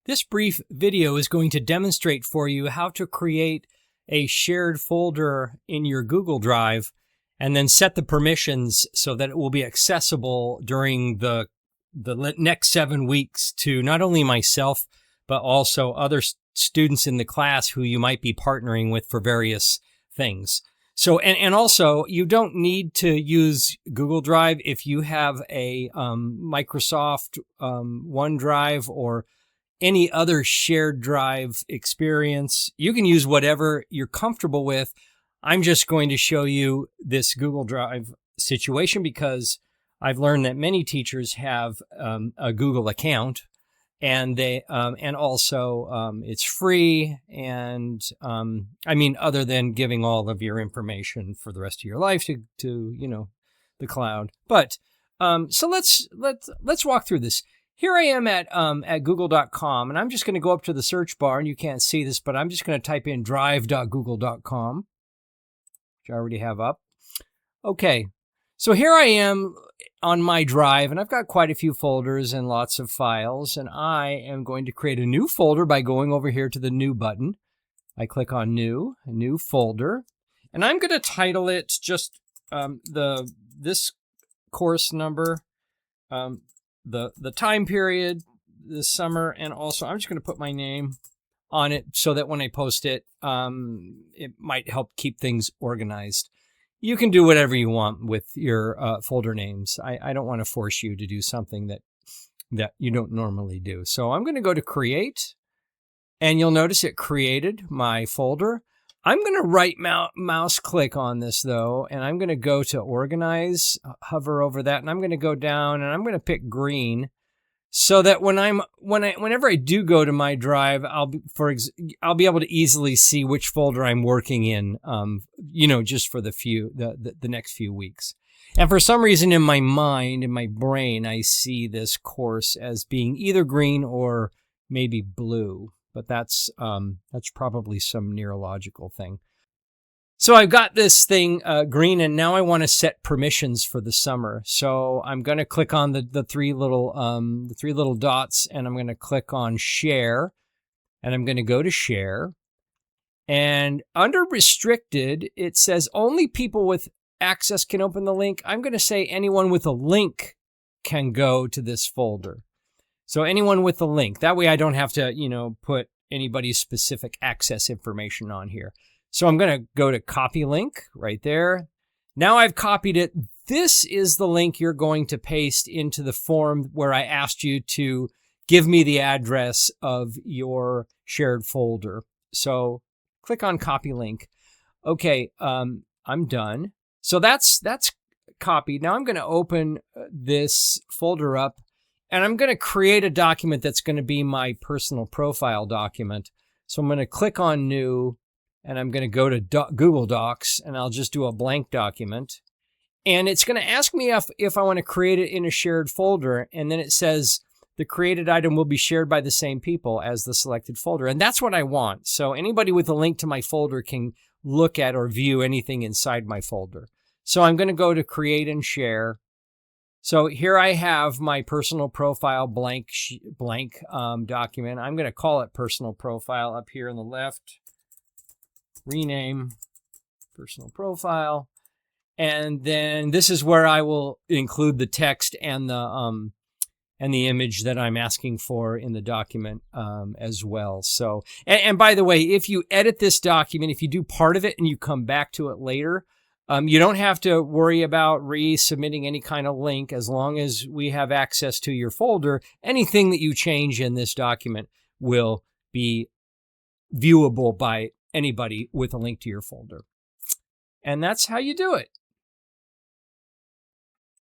This brief video is going to demonstrate for you how to create a shared folder in your Google Drive and then set the permissions so that it will be accessible during the next 7 weeks to not only myself, but also other students in the class who you might be partnering with for various things. So, and also, you don't need to use Google Drive if you have a Microsoft OneDrive or any other shared drive experience. You can use whatever you're comfortable with. I'm just going to show you this Google Drive situation because I've learned that many teachers have a Google account, and also it's free. And I mean, other than giving all of your information for the rest of your life to the cloud. But so let's walk through this. Here I am at google.com, and I'm just going to go up to the search bar, and you can't see this, but I'm just going to type in drive.google.com, which I already have up. Okay, so here I am on my drive, and I've got quite a few folders and lots of files, and I am going to create a new folder by going over here to the New button. I click on New, a new folder, and I'm going to title it just this course number, the time period, this summer, and also I'm just going to put my name on it so that when I post it, it might help keep things organized. You can do whatever you want with your folder names. I don't want to force you to do something that you don't normally do. So I'm going to go to Create, and you'll notice it created my folder. I'm going to right mouse click on this though, and I'm going to go to Organize, hover over that, and I'm going to go down, and I'm going to pick green, so that whenever I do go to my drive, I'll be able to easily see which folder I'm working in, just for the next few weeks. And for some reason in my mind, in my brain, I see this course as being either green or maybe blue. But that's probably some neurological thing. So I've got this thing green, and now I want to set permissions for the summer. So I'm going to click on the three little dots, and I'm going to click on Share, and I'm going to go to Share. And under Restricted, it says only people with access can open the link. I'm going to say anyone with a link can go to this folder. So anyone with the link. That way I don't have to, put anybody's specific access information on here. So I'm going to go to Copy Link right there. Now I've copied it. This is the link you're going to paste into the form where I asked you to give me the address of your shared folder. So click on Copy Link. Okay, I'm done. So that's copied. Now I'm going to open this folder up, and I'm going to create a document that's going to be my personal profile document. So I'm going to click on New, and I'm going to go to Google Docs, and I'll just do a blank document. And it's going to ask me if I want to create it in a shared folder. And then it says the created item will be shared by the same people as the selected folder. And that's what I want. So anybody with a link to my folder can look at or view anything inside my folder. So I'm going to go to Create and Share. So here I have my personal profile blank document. I'm going to call it personal profile up here on the left. Rename personal profile. And then this is where I will include the text and the image that I'm asking for in the document as well. So, and by the way, if you edit this document, if you do part of it and you come back to it later, you don't have to worry about resubmitting any kind of link. As long as we have access to your folder, anything that you change in this document will be viewable by anybody with a link to your folder. And that's how you do it.